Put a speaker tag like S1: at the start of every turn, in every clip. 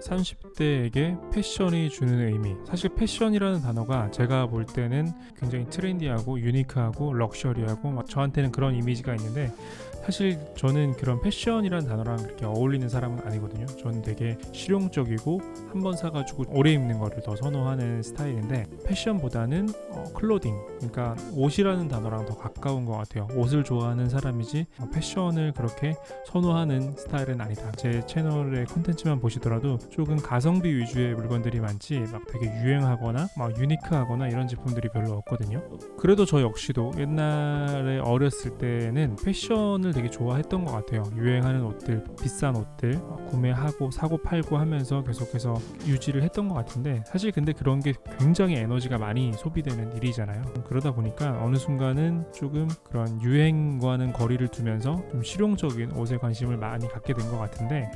S1: 30대에게 패션이 주는 의미. 사실 패션이라는 단어가 제가 볼 때는 굉장히 트렌디하고 유니크하고 럭셔리하고 막 저한테는 그런 이미지가 있는데, 사실 저는 그런 패션이라는 단어랑 그렇게 어울리는 사람은 아니거든요. 저는 되게 실용적이고 한번 사가지고 오래 입는 거를 더 선호하는 스타일인데, 패션보다는 클로딩, 그러니까 옷이라는 단어랑 더 가까운 것 같아요. 옷을 좋아하는 사람이지 패션을 그렇게 선호하는 스타일은 아니다. 제 채널의 콘텐츠만 보시더라도 조금 가성비 위주의 물건들이 많지 막 되게 유행하거나 막 유니크하거나 이런 제품들이 별로 없거든요. 그래도 저 역시도 옛날에 어렸을 때는 패션을 되게 좋아했던 것 같아요. 유행하는 옷들, 비싼 옷들 구매하고 사고 팔고 하면서 계속해서 유지를 했던 것 같은데, 사실 근데 그런 게 굉장히 에너지가 많이 소비되는 일이잖아요. 그러다 보니까 어느 순간은 조금 그런 유행과는 거리를 두면서 좀 실용적인 옷에 관심을 많이 갖게 된 것 같은데,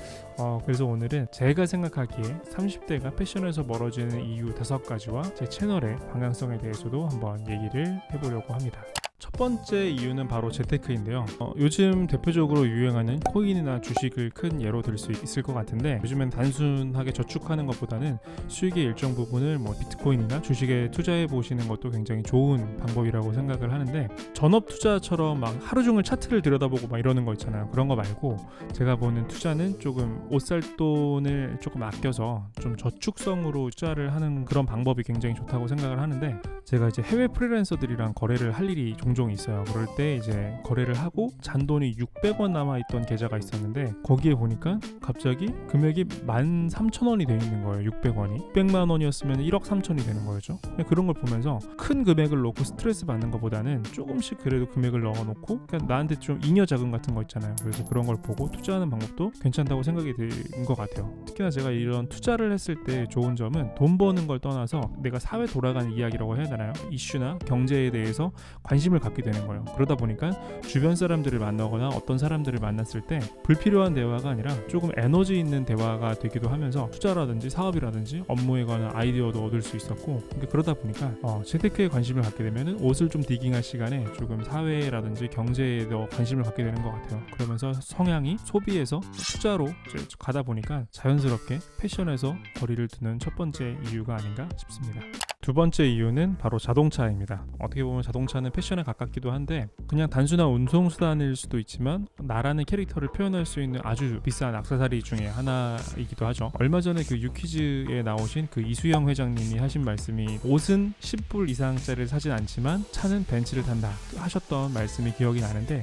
S1: 그래서 오늘은 제가 생각하기에 30대가 패션에서 멀어지는 이유 5가지와 제 채널의 방향성에 대해서도 한번 얘기를 해보려고 합니다. 첫 번째 이유는 바로 재테크인데요. 요즘 대표적으로 유행하는 코인이나 주식을 큰 예로 들 수 있을 것 같은데, 요즘엔 단순하게 저축하는 것보다는 수익의 일정 부분을 비트코인이나 주식에 투자해 보시는 것도 굉장히 좋은 방법이라고 생각을 하는데, 전업 투자처럼 막 하루 종일 차트를 들여다보고 막 이러는 거 있잖아요. 그런 거 말고 제가 보는 투자는 조금 옷 살 돈을 조금 아껴서 좀 저축성으로 투자를 하는 그런 방법이 굉장히 좋다고 생각을 하는데, 제가 이제 해외 프리랜서들이랑 거래를 할 일이 종종 있어요. 그럴 때 이제 거래를 하고 잔돈이 600원 남아있던 계좌가 있었는데, 거기에 보니까 갑자기 금액이 13,000원이 돼 있는 거예요. 600원이 600만 원이었으면 1억 3천이 되는 거죠. 그런 걸 보면서 큰 금액을 놓고 스트레스 받는 것보다는 조금씩 그래도 금액을 넣어놓고 그냥 나한테 좀 잉여 자금 같은 거 있잖아요. 그래서 그런 걸 보고 투자하는 방법도 괜찮다고 생각이 든 것 같아요. 특히나 제가 이런 투자를 했을 때 좋은 점은 돈 버는 걸 떠나서 내가 사회 돌아가는 이야기라고 해야 되나요? 이슈나 경제에 대해서 관심을 갖게 되는 거예요. 그러다 보니까 주변 사람들을 만나거나 어떤 사람들을 만났을 때 불필요한 대화가 아니라 조금 에너지 있는 대화가 되기도 하면서 투자라든지 사업이라든지 업무에 관한 아이디어도 얻을 수 있었고, 그러다 보니까 재테크에 관심을 갖게 되면 옷을 좀 디깅할 시간에 조금 사회라든지 경제에 더 관심을 갖게 되는 것 같아요. 그러면서 성향이 소비에서 투자로 이제 가다 보니까 자연스럽게 패션에서 거리를 두는 첫 번째 이유가 아닌가 싶습니다. 두 번째 이유는 바로 자동차입니다. 어떻게 보면 자동차는 패션에 가깝기도 한데 그냥 단순한 운송수단일 수도 있지만 나라는 캐릭터를 표현할 수 있는 아주 비싼 액세서리 중에 하나이기도 하죠. 얼마 전에 그 유퀴즈에 나오신 그 이수영 회장님이 하신 말씀이 옷은 10불 이상짜리를 사진 않지만 차는 벤츠를 탄다 하셨던 말씀이 기억이 나는데,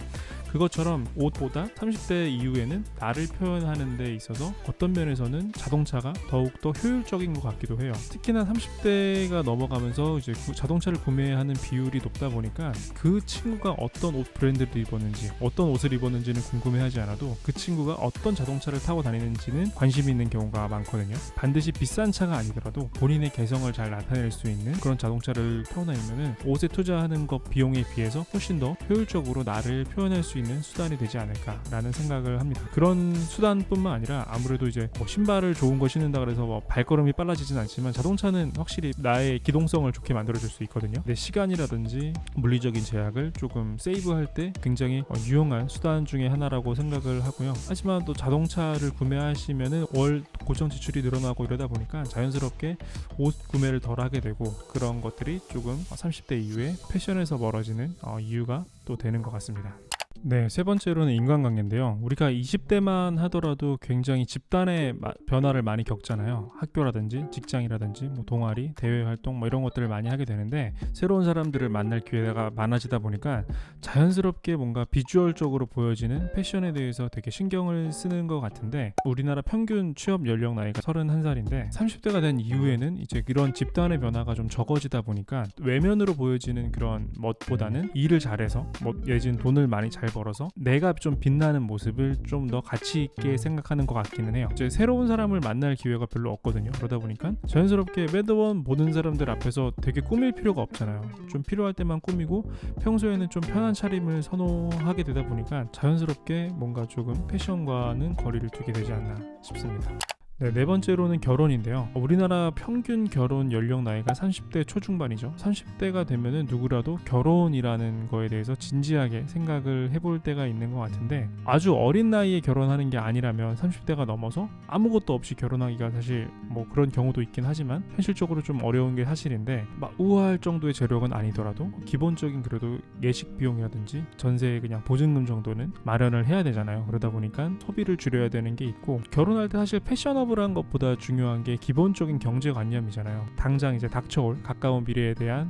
S1: 그것처럼 옷보다 30대 이후에는 나를 표현하는 데 있어서 어떤 면에서는 자동차가 더욱더 효율적인 것 같기도 해요. 특히나 30대가 넘어가면서 이제 자동차를 구매하는 비율이 높다 보니까 그 친구가 어떤 옷 브랜드를 입었는지 어떤 옷을 입었는지는 궁금해하지 않아도 그 친구가 어떤 자동차를 타고 다니는지는 관심이 있는 경우가 많거든요. 반드시 비싼 차가 아니더라도 본인의 개성을 잘 나타낼 수 있는 그런 자동차를 타고 다니면은 옷에 투자하는 것 비용에 비해서 훨씬 더 효율적으로 나를 표현할 수 있는 수단이 되지 않을까라는 생각을 합니다. 그런 수단뿐만 아니라 아무래도 이제 신발을 좋은 거 신는다 그래서 발걸음이 빨라지진 않지만 자동차는 확실히 나의 기동성을 좋게 만들어줄 수 있거든요. 내 시간이라든지 물리적인 제약을 조금 세이브할 때 굉장히 유용한 수단 중에 하나라고 생각을 하고요. 하지만 또 자동차를 구매하시면은 월 고정 지출이 늘어나고 이러다 보니까 자연스럽게 옷 구매를 덜 하게 되고, 그런 것들이 조금 30대 이후에 패션에서 멀어지는 이유가 또 되는 것 같습니다. 네, 세 번째로는 인간관계인데요. 우리가 20대만 하더라도 굉장히 집단의 변화를 많이 겪잖아요. 학교라든지 직장이라든지 동아리, 대외 활동 이런 것들을 많이 하게 되는데, 새로운 사람들을 만날 기회가 많아지다 보니까 자연스럽게 뭔가 비주얼적으로 보여지는 패션에 대해서 되게 신경을 쓰는 것 같은데, 우리나라 평균 취업 연령 나이가 31살인데 30대가 된 이후에는 이제 이런 집단의 변화가 좀 적어지다 보니까 외면으로 보여지는 그런 멋보다는 일을 잘해서 예진 돈을 많이 잘 벌어서 내가 좀 빛나는 모습을 좀 더 가치 있게 생각하는 것 같기는 해요. 이제 새로운 사람을 만날 기회가 별로 없거든요. 그러다 보니까 자연스럽게 매번 보는 사람들 앞에서 되게 꾸밀 필요가 없잖아요. 좀 필요할 때만 꾸미고 평소에는 좀 편한 차림을 선호하게 되다 보니까 자연스럽게 뭔가 조금 패션과는 거리를 두게 되지 않나 싶습니다. 네, 네 번째로는 결혼인데요. 우리나라 평균 결혼 연령 나이가 30대 초중반이죠. 30대가 되면은 누구라도 결혼이라는 거에 대해서 진지하게 생각을 해볼 때가 있는 것 같은데, 아주 어린 나이에 결혼하는 게 아니라면 30대가 넘어서 아무것도 없이 결혼하기가 사실 뭐 그런 경우도 있긴 하지만 현실적으로 좀 어려운 게 사실인데, 막 우아할 정도의 재력은 아니더라도 기본적인 그래도 예식 비용이라든지 전세 그냥 보증금 정도는 마련을 해야 되잖아요. 그러다 보니까 소비를 줄여야 되는 게 있고, 결혼할 때 사실 패셔너블한 것보다 중요한 게 기본적인 경제관념이잖아요. 당장 이제 닥쳐올 가까운 미래에 대한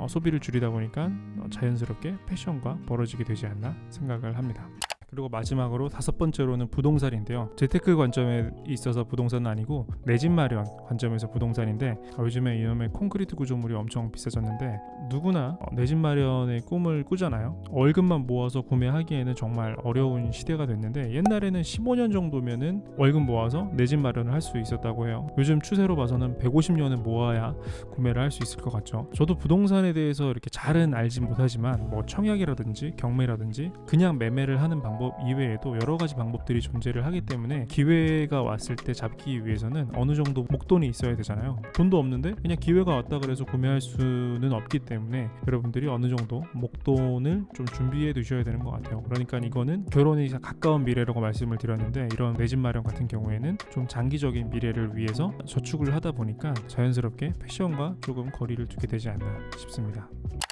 S1: 소비를 줄이다 보니까 자연스럽게 패션과 멀어지게 되지 않나 생각을 합니다. 그리고 마지막으로 다섯 번째로는 부동산인데요. 재테크 관점에 있어서 부동산은 아니고 내 집 마련 관점에서 부동산인데, 요즘에 이놈의 콘크리트 구조물이 엄청 비싸졌는데 누구나 내 집 마련의 꿈을 꾸잖아요. 월급만 모아서 구매하기에는 정말 어려운 시대가 됐는데, 옛날에는 15년 정도면은 월급 모아서 내 집 마련을 할 수 있었다고 해요. 요즘 추세로 봐서는 150년은 모아야 구매를 할 수 있을 것 같죠. 저도 부동산에 대해서 이렇게 잘은 알진 못하지만 뭐 청약이라든지 경매라든지 그냥 매매를 하는 방법 이외에도 여러 가지 방법들이 존재를 하기 때문에 기회가 왔을 때 잡기 위해서는 어느 정도 목돈이 있어야 되잖아요. 돈도 없는데 그냥 기회가 왔다 그래서 구매할 수는 없기 때문에 여러분들이 어느 정도 목돈을 좀 준비해 두셔야 되는 것 같아요. 그러니까 이거는 결혼이 가까운 미래라고 말씀을 드렸는데, 이런 내 집 마련 같은 경우에는 좀 장기적인 미래를 위해서 저축을 하다 보니까 자연스럽게 패션과 조금 거리를 두게 되지 않나 싶습니다.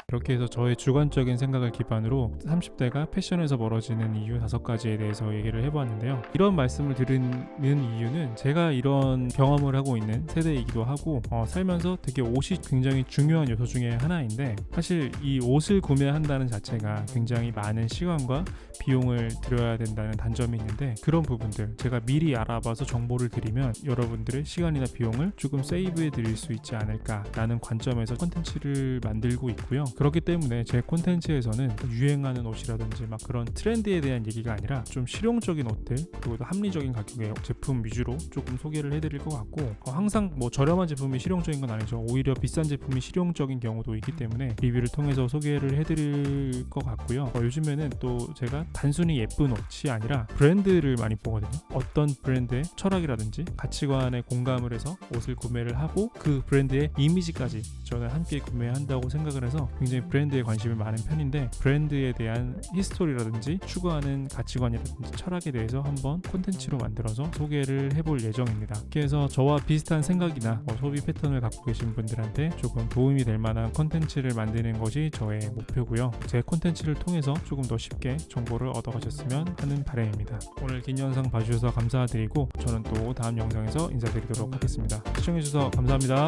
S1: 이렇게 해서 저의 주관적인 생각을 기반으로 30대가 패션에서 멀어지는 이유 5가지에 대해서 얘기를 해보았는데요. 이런 말씀을 드리는 이유는 제가 이런 경험을 하고 있는 세대이기도 하고, 살면서 되게 옷이 굉장히 중요한 요소 중에 하나인데, 사실 이 옷을 구매한다는 자체가 굉장히 많은 시간과 비용을 들여야 된다는 단점이 있는데, 그런 부분들 제가 미리 알아봐서 정보를 드리면 여러분들의 시간이나 비용을 조금 세이브해 드릴 수 있지 않을까라는 관점에서 콘텐츠를 만들고 있고요. 그렇기 때문에 제 콘텐츠에서는 유행하는 옷이라든지 막 그런 트렌드에 대한 얘기가 아니라 좀 실용적인 옷들, 그리고 또 합리적인 가격의 제품 위주로 조금 소개를 해드릴 것 같고, 항상 뭐 저렴한 제품이 실용적인 건 아니죠. 오히려 비싼 제품이 실용적인 경우도 있기 때문에 리뷰를 통해서 소개를 해드릴 것 같고요. 요즘에는 또 제가 단순히 예쁜 옷이 아니라 브랜드를 많이 보거든요. 어떤 브랜드의 철학이라든지 가치관에 공감을 해서 옷을 구매를 하고 그 브랜드의 이미지까지 저는 함께 구매한다고 생각을 해서 굉장히 브랜드에 관심이 많은 편인데, 브랜드에 대한 히스토리라든지 추구하는 가치관이라든지 철학에 대해서 한번 콘텐츠로 만들어서 소개를 해볼 예정입니다. 그래서 저와 비슷한 생각이나 소비 패턴을 갖고 계신 분들한테 조금 도움이 될 만한 콘텐츠를 만드는 것이 저의 목표고요. 제 콘텐츠를 통해서 조금 더 쉽게 정보를 얻어가셨으면 하는 바람입니다. 오늘 긴 영상 봐주셔서 감사드리고, 저는 또 다음 영상에서 인사드리도록 하겠습니다. 시청해주셔서 감사합니다.